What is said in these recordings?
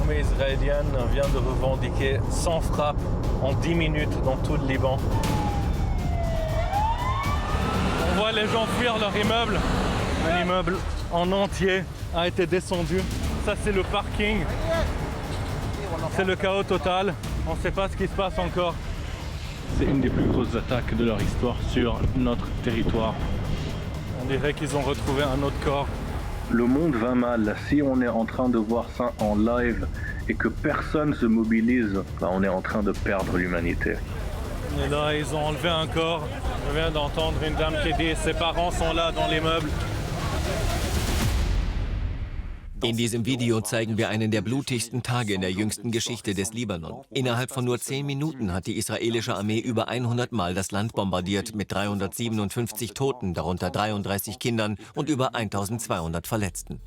l'armée israélienne vient de revendiquer 100 frappes en 10 minutes dans tout le Liban. On voit les gens fuir leur immeuble. Un immeuble en entier a été descendu. Ça, c'est le parking. C'est le chaos total. On ne sait pas ce qui se passe encore. C'est une des plus grosses attaques de leur histoire sur notre territoire. On dirait qu'ils ont retrouvé un autre corps. Le monde va mal. Si on est en train de voir ça en live et que personne se mobilise, on est en train de perdre l'humanité. Et là, ils ont enlevé un corps. Je viens d'entendre une dame qui dit ses parents sont là dans l'immeuble. In diesem Video zeigen wir einen der blutigsten Tage in der jüngsten Geschichte des Libanon. Innerhalb von nur 10 Minuten hat die israelische Armee über 100 Mal das Land bombardiert mit 357 Toten, darunter 33 Kindern und über 1200 Verletzten.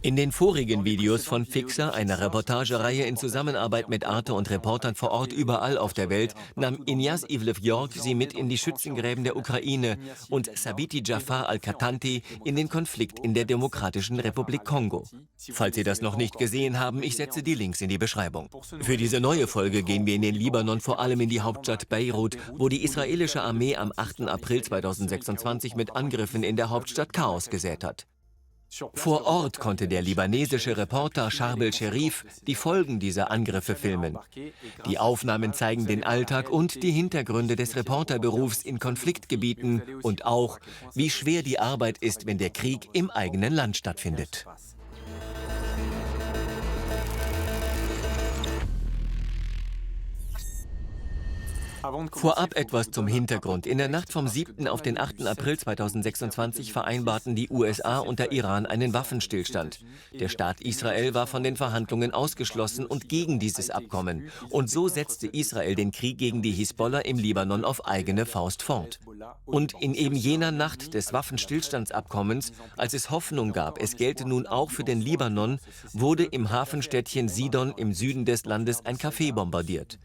In den vorigen Videos von Fixer, einer Reportagereihe in Zusammenarbeit mit Arte und Reportern vor Ort überall auf der Welt, nahm Inyas Ivlev-York sie mit in die Schützengräben der Ukraine und Sabiti Jafar al-Katanti in den Konflikt in der Demokratischen Republik Kongo. Falls Sie das noch nicht gesehen haben, ich setze die Links in die Beschreibung. Für diese neue Folge gehen wir in den Libanon, vor allem in die Hauptstadt Beirut, wo die israelische Armee am 8. April 2026 mit Angriffen in der Hauptstadt Chaos gesät hat. Vor Ort konnte der libanesische Reporter Charbel Sherif die Folgen dieser Angriffe filmen. Die Aufnahmen zeigen den Alltag und die Hintergründe des Reporterberufs in Konfliktgebieten und auch, wie schwer die Arbeit ist, wenn der Krieg im eigenen Land stattfindet. Vorab etwas zum Hintergrund. In der Nacht vom 7. auf den 8. April 2026 vereinbarten die USA und der Iran einen Waffenstillstand. Der Staat Israel war von den Verhandlungen ausgeschlossen und gegen dieses Abkommen. Und so setzte Israel den Krieg gegen die Hisbollah im Libanon auf eigene Faust fort. Und in eben jener Nacht des Waffenstillstandsabkommens, als es Hoffnung gab, es gelte nun auch für den Libanon, wurde im Hafenstädtchen Sidon im Süden des Landes ein Café bombardiert.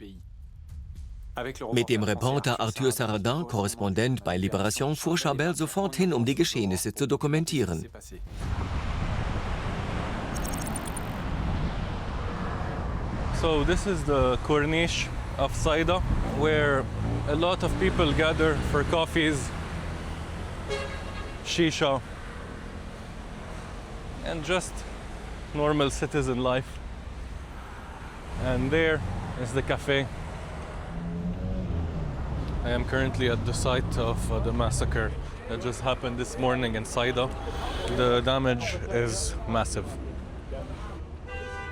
Mit dem Reporter Arthur Saradin, Korrespondent bei Libération, fuhr Charbel sofort hin, um die Geschehnisse zu dokumentieren. So this is the Corniche of Saida, where a lot of people gather for coffees, shisha, and just normal citizen life. And there is the cafe. I am currently at the site of the massacre that just happened this morning in Saida. The damage is massive.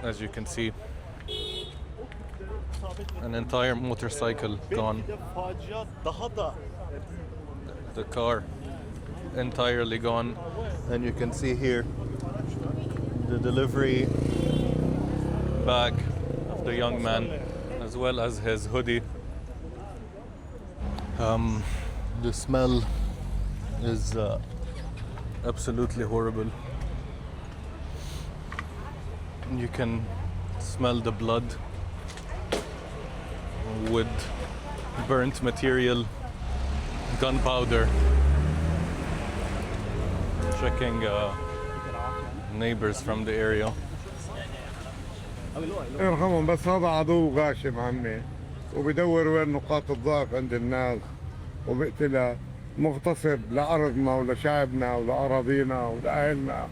As you can see, an entire motorcycle gone. The car entirely gone. And you can see here the delivery bag of the young man, as well as his hoodie. The smell is absolutely horrible. You can smell the blood, wood, burnt material, gunpowder. Checking neighbors from the area. ارحمهم بس هذا عدو غاشم عمي وبدور وين نقاط الضعف عند الناس وبقتلها مغتصب لأرضنا ولشعبنا ولأراضينا ولأهلنا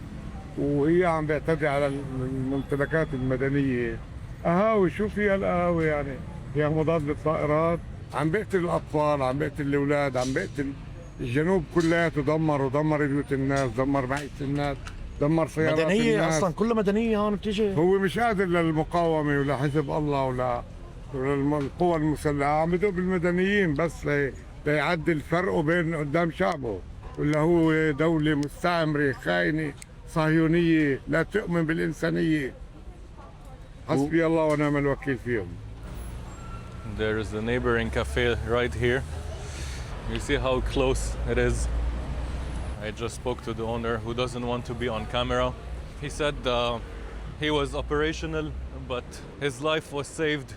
وهي عم بيعتدي على الممتلكات المدنية. قهاوي شو فيها القهاوي يعني؟ فيها مضاد للطائرات، عم بيقتل الأطفال، عم بيقتل الأولاد، عم بيقتل الجنوب كلياته، دمر بيوت الناس، دمر معيشة الناس، دمر سيارات مدنية الناس. أصلا كلها مدنية هون بتيجي. هو مش قادر للمقاومة ولا حزب الله ولا القوى المسلحة، عم بدق بالمدنيين بس ليعدل فرقه بين قدام شعبه، ولا هو دولة مستعمرة خاينة صهيونية لا تؤمن بالإنسانية. حسبي الله ونعم الوكيل فيهم. There is the neighboring cafe right here. You see how close it is. I just spoke to the owner who doesn't want to be on camera. He said he was operational, but his life was saved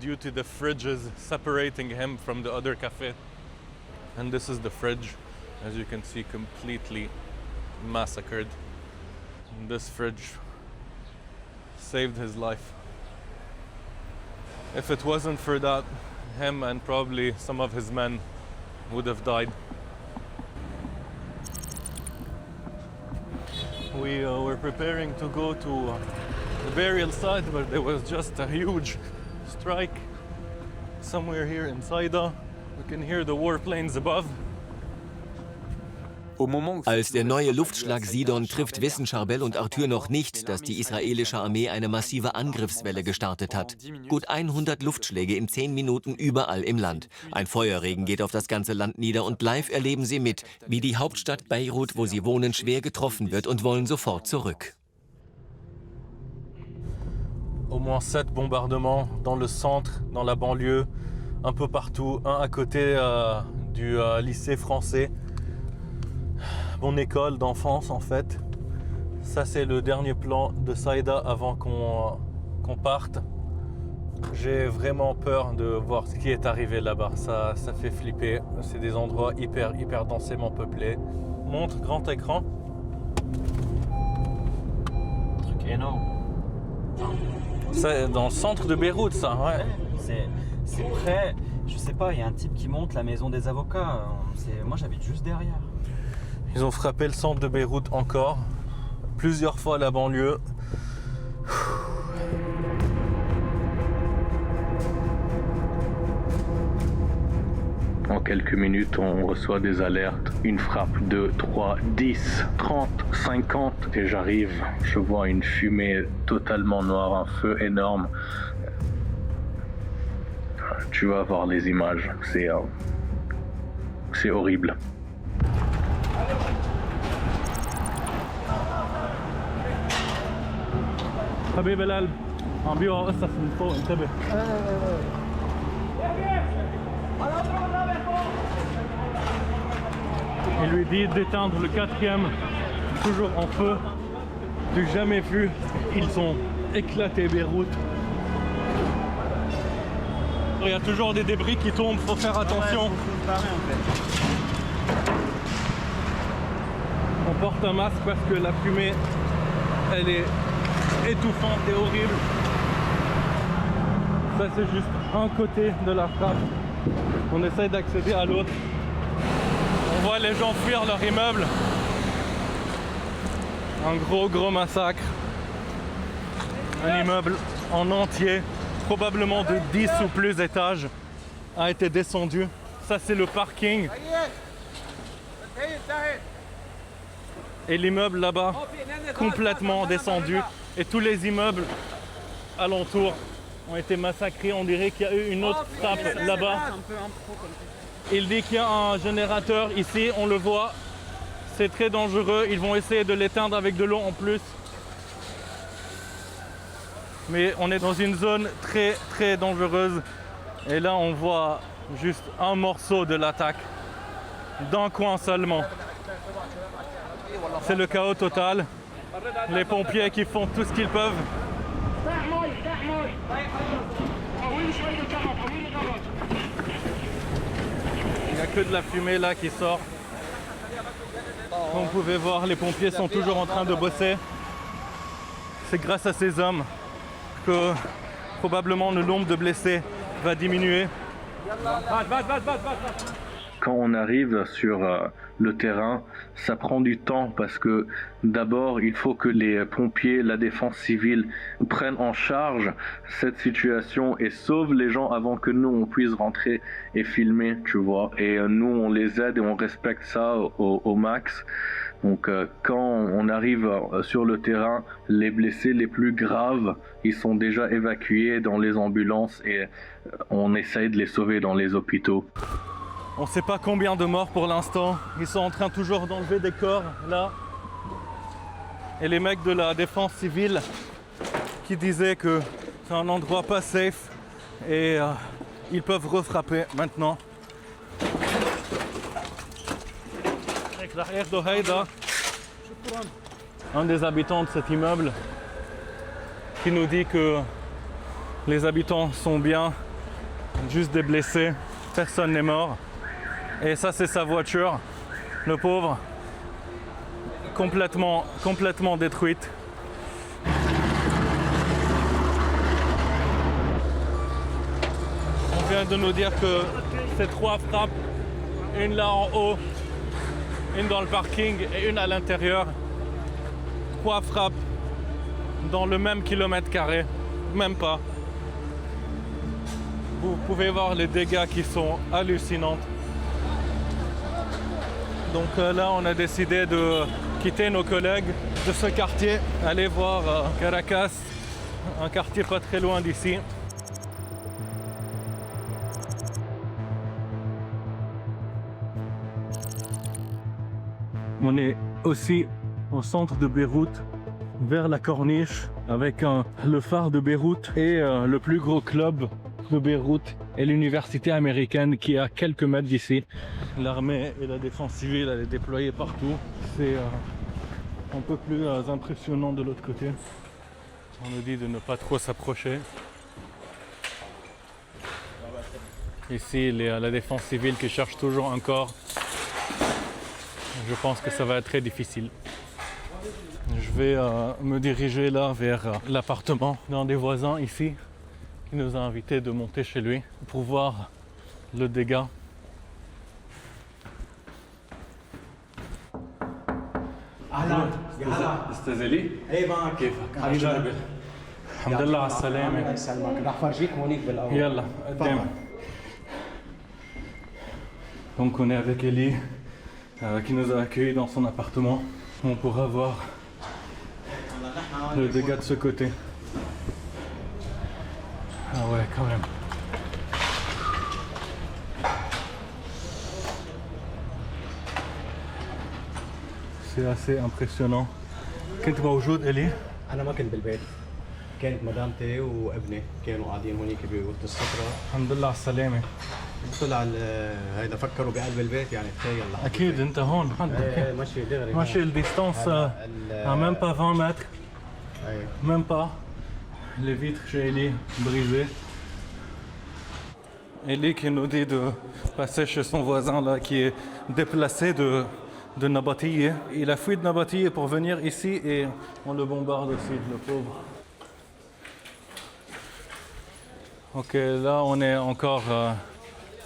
due to the fridges separating him from the other cafe. And this is the fridge, as you can see, completely massacred. And this fridge saved his life. If it wasn't for that, him and probably some of his men would have died. We were preparing to go to the burial site, but there was just a huge strike somewhere here in Saïda. We can hear the warplanes above. Als der neue Luftschlag Sidon trifft, wissen Charbel und Arthur noch nicht, dass die israelische Armee eine massive Angriffswelle gestartet hat. Gut 100 Luftschläge in 10 Minuten überall im Land. Ein Feuerregen geht auf das ganze Land nieder und live erleben sie mit, wie die Hauptstadt Beirut, wo sie wohnen, schwer getroffen wird und wollen sofort zurück. Au moins 7 bombardements dans le centre, dans la banlieue, un peu partout, un à côté du lycée français. Mon école d'enfance en fait. Ça c'est le dernier plan de Saïda avant qu'on parte. J'ai vraiment peur de voir ce qui est arrivé là-bas. Ça fait flipper. C'est des endroits hyper densément peuplés. Montre grand écran. Un truc énorme. C'est dans le centre de Beyrouth ça, ouais. C'est près, je sais pas, il y a un type qui monte la maison des avocats. Moi j'habite juste derrière. Ils ont frappé le centre de Beyrouth encore, plusieurs fois la banlieue. En quelques minutes, on reçoit des alertes. Une frappe, 2, 3, 10, 30, 50. Et j'arrive, je vois une fumée totalement noire, un feu énorme. Tu vas voir les images, c'est horrible. حبيب القلب عم بيوقع قصص من فوق انتبه. Il lui dit d'éteindre le 4e, toujours en feu. Du jamais vu, ils ont éclaté Beyrouth. Il y a toujours des débris qui tombent, faut faire attention. On porte un masque parce que la fumée, elle est étouffante et horrible. Ça c'est juste un côté de la frappe. On essaie d'accéder à l'autre. On voit les gens fuir leur immeuble. Un gros massacre. Un immeuble en entier, probablement de 10 ou plus étages, a été descendu. Ça c'est le parking. Et l'immeuble là-bas, complètement descendu. Et tous les immeubles alentours ont été massacrés. On dirait qu'il y a eu une autre frappe là-bas. Il dit qu'il y a un générateur ici, on le voit. C'est très dangereux. Ils vont essayer de l'éteindre avec de l'eau en plus. Mais on est dans une zone très dangereuse. Et là, on voit juste un morceau de l'attaque. D'un coin seulement. C'est le chaos total. Les pompiers qui font tout ce qu'ils peuvent. Il n'y a que de la fumée là qui sort. Comme vous pouvez voir, les pompiers sont toujours en train de bosser. C'est grâce à ces hommes que probablement le nombre de blessés va diminuer. Quand on arrive sur le terrain, ça prend du temps parce que d'abord, il faut que les pompiers, la défense civile prennent en charge cette situation et sauvent les gens avant que nous, on puisse rentrer et filmer, tu vois. Et nous, on les aide et on respecte ça au max. Donc quand on arrive sur le terrain, les blessés les plus graves, ils sont déjà évacués dans les ambulances et on essaye de les sauver dans les hôpitaux. On ne sait pas combien de morts pour l'instant. Ils sont en train toujours d'enlever des corps là. Et les mecs de la défense civile qui disaient que c'est un endroit pas safe et ils peuvent refrapper maintenant. Un des habitants de cet immeuble qui nous dit que les habitants sont bien, juste des blessés, personne n'est mort. Et ça c'est sa voiture, le pauvre, complètement détruite. vient de nous dire que c'est 3 frappes, une là en haut, une dans le parking et une à l'intérieur. 3 frappes dans le même kilomètre carré, même pas. Vous pouvez voir les dégâts qui sont hallucinants. Donc là, on a décidé de quitter nos collègues de ce quartier, aller voir Caracas, un quartier pas très loin d'ici. On est aussi au centre de Beyrouth, vers la corniche, avec le phare de Beyrouth et le plus gros club de Beyrouth et l'université américaine qui est à quelques mètres d'ici. L'armée et la défense civile, elle est déployée partout. C'est un peu plus impressionnant de l'autre côté. On nous dit de ne pas trop s'approcher. Ici, la défense civile qui cherche toujours un corps. Je pense que ça va être très difficile. Je vais me diriger là vers l'appartement d'un des voisins ici qui nous a invités de monter chez lui pour voir le dégât. اهلا يا هلا استاذ علي ايه معك كيفك؟ حبيبي قلبي الحمد لله على الله السلامة. يسلمك رح فرجيك هونيك بالاول يلا قدام. Donc on est avec Ellie qui nous a accueillis dans son appartement. On pourra voir le dégât de ce côté. Ah ouais, quand même. C'est assez impressionnant. كنت موجود إلي؟ انا ما كنت بالبيت كانت مدامتي وابني كانوا قاعدين هونيك بوقت السفره الحمد لله على السلامة. طلع هيدا فكروا بقلب البيت يعني تخيل لحظة. أكيد أنت هون عندك. ايه ماشي دغري ماشي الديستانس même pas 20 mètres. ايه Même pas. Les vitres chez Ellie brisées. Ellie qui nous dit de passer chez son voisin là qui est déplacé de Nabatieh. Il a fui de Nabatieh pour venir ici et on le bombarde aussi, le pauvre. Ok, là on est encore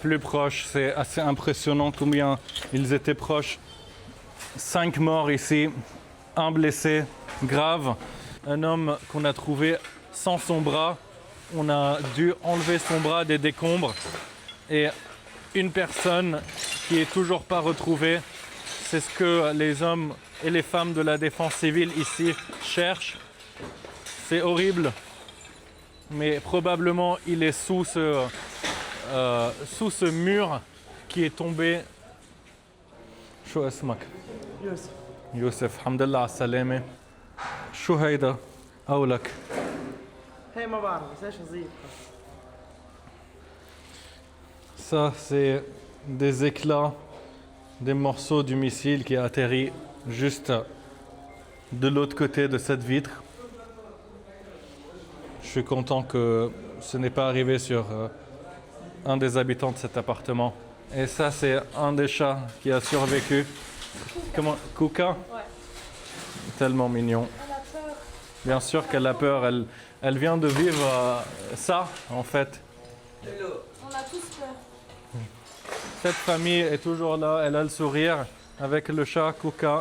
plus proche. C'est assez impressionnant combien ils étaient proches. 5 morts ici, un blessé grave. Un homme qu'on a trouvé sans son bras. On a dû enlever son bras des décombres. Et une personne qui est toujours pas retrouvée. C'est ce que les hommes et les femmes de la défense civile ici cherchent. C'est horrible. Mais probablement il est sous ce mur qui est tombé. شو اسمك؟ يوسف يوسف الحمد لله على السلامة. شو هيدا؟ قولك. هي ما بعرف بس ايش وظيفة Ça, c'est des éclats, des morceaux du missile qui a atterri juste de l'autre côté de cette vitre. Je suis content que ce n'est pas arrivé sur un des habitants de cet appartement. Et ça, c'est un des chats qui a survécu. Comment? Kuka? Ouais. Tellement mignon. Elle a peur. Bien sûr qu'elle a peur. Elle vient de vivre ça, en fait. On a tous peur. Cette famille est toujours là. Elle a le sourire avec le chat Kuka.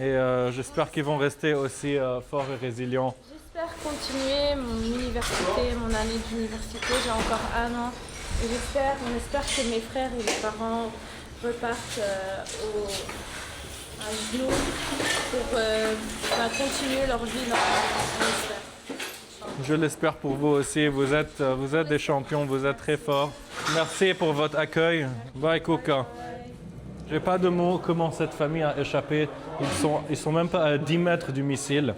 Et j'espère qu'ils vont rester aussi forts et résilients. J'espère continuer mon université, mon année d'université. J'ai encore 1 an. Et on espère que mes frères et les parents repartent à genoux pour continuer leur vie normalement. On espère. Je l'espère pour vous aussi. Vous êtes des champions. Vous êtes très forts. Merci pour votre accueil. Bye Kuka. J'ai pas de mots comment cette famille a échappé. Ils sont même pas à 10 mètres du missile.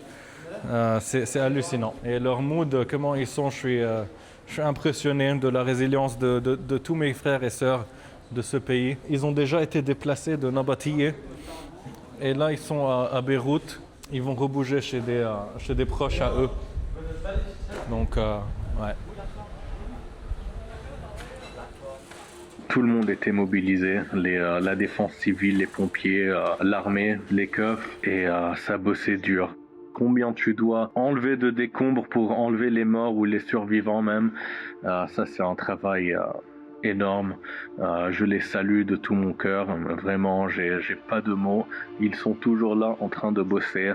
C'est hallucinant. Et leur mood, comment ils sont, je suis impressionné de la résilience de tous mes frères et sœurs de ce pays. Ils ont déjà été déplacés de Nabatieh. Et là, ils sont à Beyrouth. Ils vont rebouger chez des proches à eux. Donc, ouais. Tout le monde était mobilisé, la défense civile, les pompiers, l'armée, les keufs, et ça bossait dur. combien tu dois enlever de décombres pour enlever les morts ou les survivants même. Ça, c'est un travail énorme. Je les salue de tout mon cœur. Vraiment, j'ai pas de mots. Ils sont toujours là en train de bosser.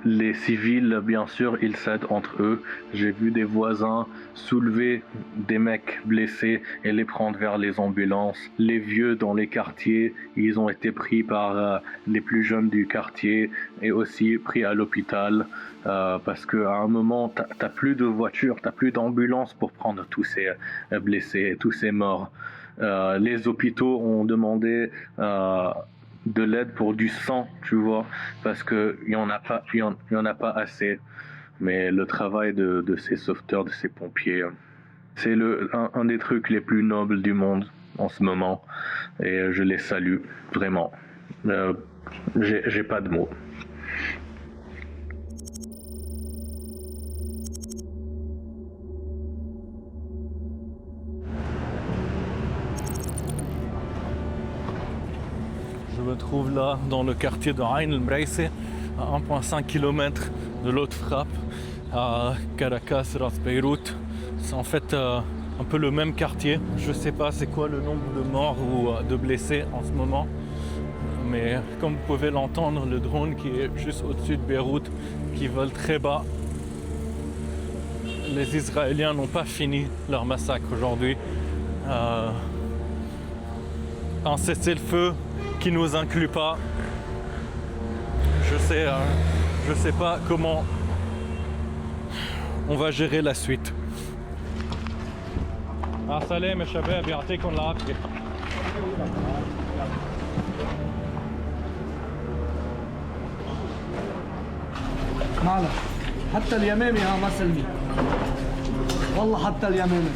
Les civils, bien sûr, ils s'aident entre eux. J'ai vu des voisins soulever des mecs blessés et les prendre vers les ambulances. Les vieux dans les quartiers, ils ont été pris par les plus jeunes du quartier et aussi pris à l'hôpital parce qu'à un moment, t'as plus de voitures, t'as plus d'ambulances pour prendre tous ces blessés, tous ces morts. Les hôpitaux ont demandé de l'aide pour du sang, tu vois, parce que il y en a pas assez. Mais le travail de ces sauveteurs, de ces pompiers, c'est un des trucs les plus nobles du monde en ce moment, et je les salue vraiment. J'ai pas de mots. Je me trouve là dans le quartier de Ain el-Mreissé, à 1,5 km de l'autre frappe, à Caracas, Ras Beyrouth. C'est en fait un peu le même quartier. Je sais pas c'est quoi le nombre de morts ou de blessés en ce moment, mais comme vous pouvez l'entendre, le drone qui est juste au-dessus de Beyrouth, qui vole très bas. Les Israéliens n'ont pas fini leur massacre aujourd'hui. Un cessez-le-feu qui nous inclut pas. Je sais pas comment on va gérer la suite. Salam شباب يعطيكم العافية. معنا حتى اليمامي ما سلمي والله حتى اليمامي.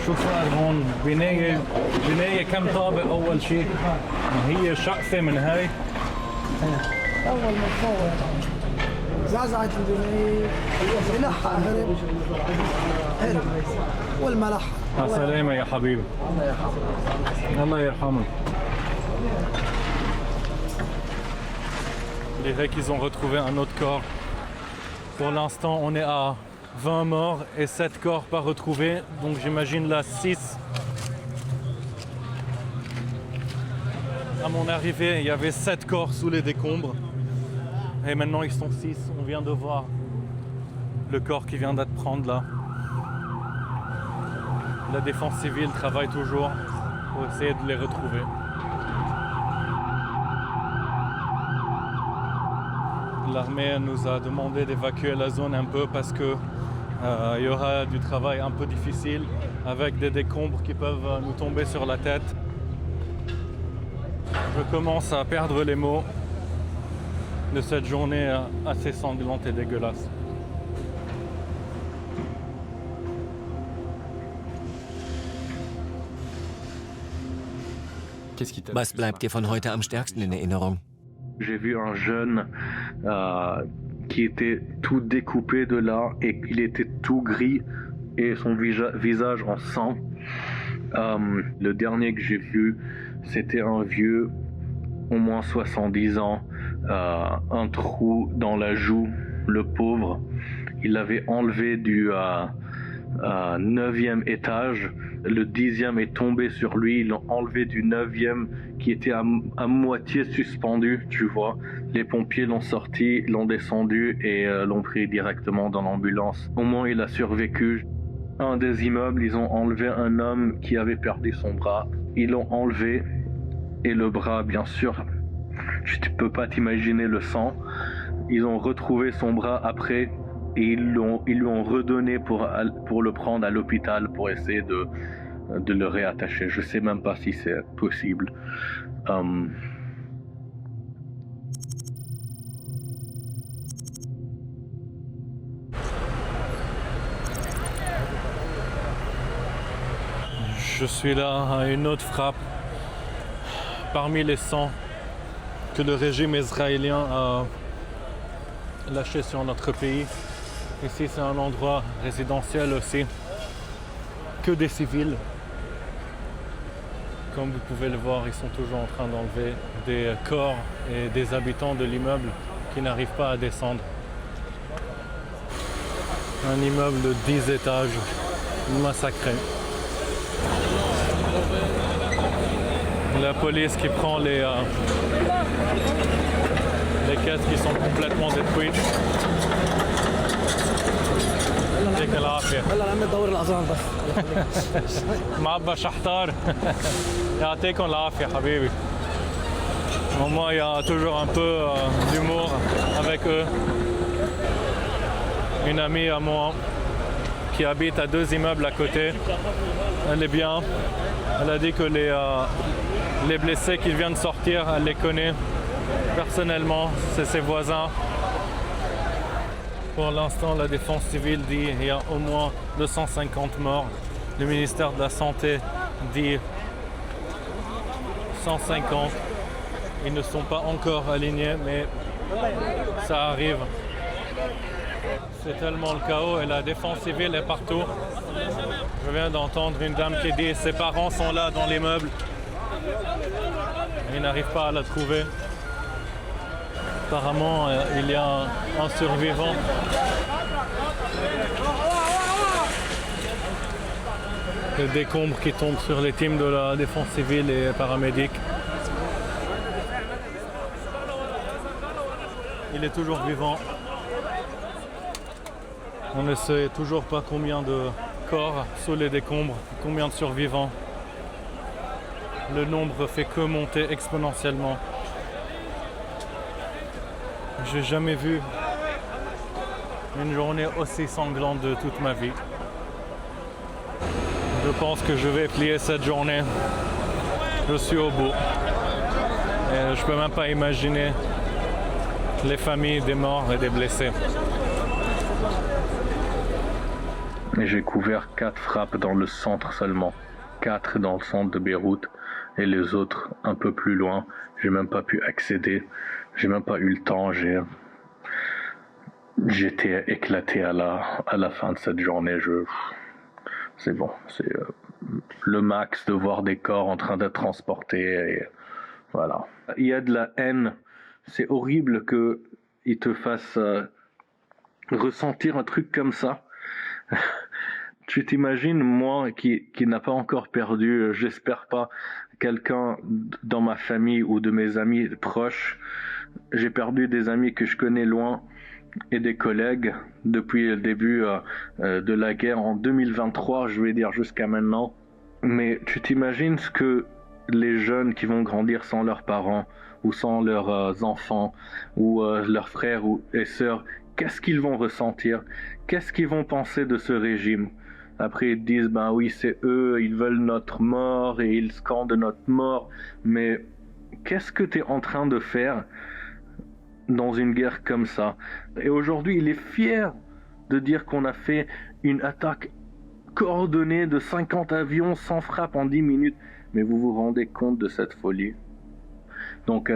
شو صار هون؟ بناية كم طابق أول شيء؟ هي شقفة من هاي؟ أول ما تفوت زعزعت البناية ملحة هرب والملحة. سلامة يا حبيبي. الله يرحمك. Les Grecs, ils ont retrouvé un autre corps. Pour l'instant, on est à 20 morts et 7 corps pas retrouvés, donc j'imagine là 6. À mon arrivée, il y avait 7 corps sous les décombres et maintenant ils sont 6. On vient de voir le corps qui vient d'être pris là. La défense civile travaille toujours pour essayer de les retrouver. L'armée nous a demandé d'évacuer la zone un peu parce que il y aura du travail un peu difficile avec des décombres qui peuvent nous tomber sur la tête. Je commence à perdre les mots de cette journée assez sanglante et dégueulasse. Was bleibt dir von heute am stärksten in Erinnerung? J'ai vu un jeune qui était tout découpé de là et il était tout gris et son visage en sang. Le dernier que j'ai vu, c'était un vieux, au moins 70 ans, un trou dans la joue, le pauvre. Il l'avait enlevé du 9e étage. Le 10e est tombé sur lui, ils l'ont enlevé du 9e qui était à moitié suspendu, tu vois. Les pompiers l'ont sorti, l'ont descendu et l'ont pris directement dans l'ambulance. Au moins il a survécu. Un des immeubles, ils ont enlevé un homme qui avait perdu son bras. Ils l'ont enlevé et le bras, bien sûr, tu peux pas t'imaginer le sang. Ils ont retrouvé son bras après et ils lui ont redonné pour le prendre à l'hôpital pour essayer de le réattacher. Je sais même pas si c'est possible. Je suis là à une autre frappe parmi les 100 que le régime israélien a lâché sur notre pays. Ici, c'est un endroit résidentiel aussi, que des civils. Comme vous pouvez le voir, ils sont toujours en train d'enlever des corps et des habitants de l'immeuble qui n'arrivent pas à descendre. Un immeuble de 10 étages, massacré. La police qui prend les caisses qui sont complètement détruites. يعطيك العافية. هلا عم ندور الأذان بس. معبى شحتار. يعطيكم العافية حبيبي. Au moins, il y a toujours un peu d'humour avec eux. Une amie à moi qui habite à 2 immeubles à côté, elle est bien. Elle a dit que les blessés qui viennent sortir, elle les connaît personnellement, c'est ses voisins. Pour l'instant, la défense civile dit qu'il y a au moins 250 morts. Le ministère de la Santé dit 150. Ils ne sont pas encore alignés, mais ça arrive. C'est tellement le chaos et la défense civile est partout. Je viens d'entendre une dame qui dit que ses parents sont là dans l'immeuble. Ils n'arrivent pas à la trouver. Apparemment, il y a un survivant. Des décombres qui tombent sur les teams de la défense civile et paramédics. Il est toujours vivant. On ne sait toujours pas combien de corps sous les décombres, combien de survivants. Le nombre fait que monter exponentiellement. J'ai jamais vu une journée aussi sanglante de toute ma vie. Je pense que je vais plier cette journée. Je suis au bout. Et je peux même pas imaginer les familles des morts et des blessés. J'ai couvert 4 frappes dans le centre seulement. 4 dans le centre de Beyrouth et les autres un peu plus loin. J'ai même pas pu accéder. J'ai même pas eu le temps. J'étais éclaté à la fin de cette journée. C'est bon. C'est le max de voir des corps en train d'être transportés. Et voilà. Il y a de la haine. C'est horrible qu'ils te fassent ressentir un truc comme ça. Tu t'imagines, moi qui n'a pas encore perdu, j'espère pas, quelqu'un dans ma famille ou de mes amis proches. J'ai perdu des amis que je connais loin et des collègues depuis le début de la guerre en 2023, je vais dire jusqu'à maintenant. Mais tu t'imagines ce que les jeunes qui vont grandir sans leurs parents ou sans leurs enfants ou leurs frères et sœurs, qu'est-ce qu'ils vont ressentir? Qu'est-ce qu'ils vont penser de ce régime? Après, ils disent, ben oui, c'est eux, ils veulent notre mort et ils scandent notre mort. Mais qu'est-ce que tu es en train de faire dans une guerre comme ça? Et aujourd'hui, il est fier de dire qu'on a fait une attaque coordonnée de 50 avions sans frappe en 10 minutes. Mais vous vous rendez compte de cette folie? Donc,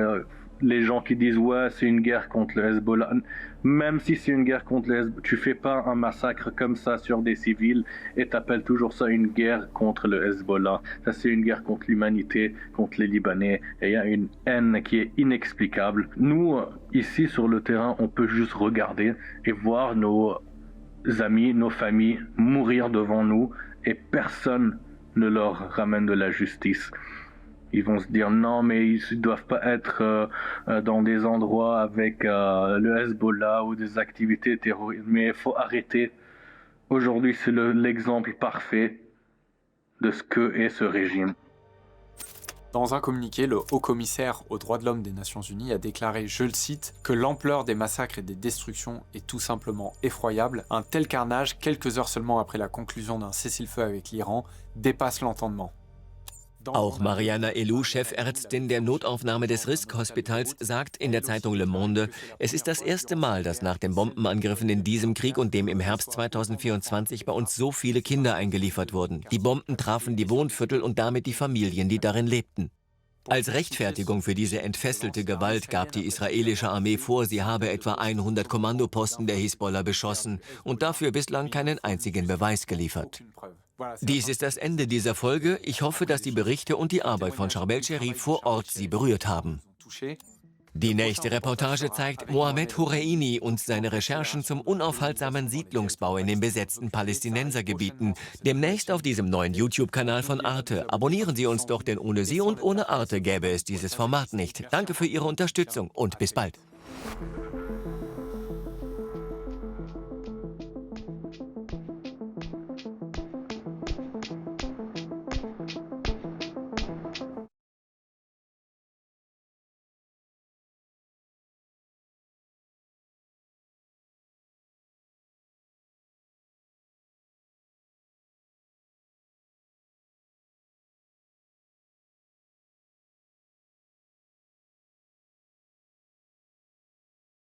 les gens qui disent ouais c'est une guerre contre le Hezbollah, même si c'est une guerre contre le Hezbollah, tu fais pas un massacre comme ça sur des civils et t'appelles toujours ça une guerre contre le Hezbollah. Ça c'est une guerre contre l'humanité, contre les Libanais, et il y a une haine qui est inexplicable. Nous ici sur le terrain, on peut juste regarder et voir nos amis, nos familles mourir devant nous et personne ne leur ramène de la justice. Ils vont se dire non mais ils ne doivent pas être dans des endroits avec le Hezbollah ou des activités terroristes. Mais il faut arrêter. Aujourd'hui c'est l'exemple parfait de ce que est ce régime. Dans un communiqué, le haut-commissaire aux droits de l'homme des Nations Unies a déclaré, je le cite, que l'ampleur des massacres et des destructions est tout simplement effroyable. Un tel carnage, quelques heures seulement après la conclusion d'un cessez-le-feu avec l'Iran, dépasse l'entendement. Auch Mariana Elou, Chefärztin der Notaufnahme des Risk-Hospitals, sagt in der Zeitung Le Monde, es ist das erste Mal, dass nach den Bombenangriffen in diesem Krieg und dem im Herbst 2024 bei uns so viele Kinder eingeliefert wurden. Die Bomben trafen die Wohnviertel und damit die Familien, die darin lebten. Als Rechtfertigung für diese entfesselte Gewalt gab die israelische Armee vor, sie habe etwa 100 Kommandoposten der Hisbollah beschossen und dafür bislang keinen einzigen Beweis geliefert. Dies ist das Ende dieser Folge. Ich hoffe, dass die Berichte und die Arbeit von Charbel Cherif vor Ort Sie berührt haben. Die nächste Reportage zeigt Mohamed Houreini und seine Recherchen zum unaufhaltsamen Siedlungsbau in den besetzten Palästinensergebieten. Demnächst auf diesem neuen YouTube-Kanal von Arte. Abonnieren Sie uns doch, denn ohne Sie und ohne Arte gäbe es dieses Format nicht. Danke für Ihre Unterstützung und bis bald.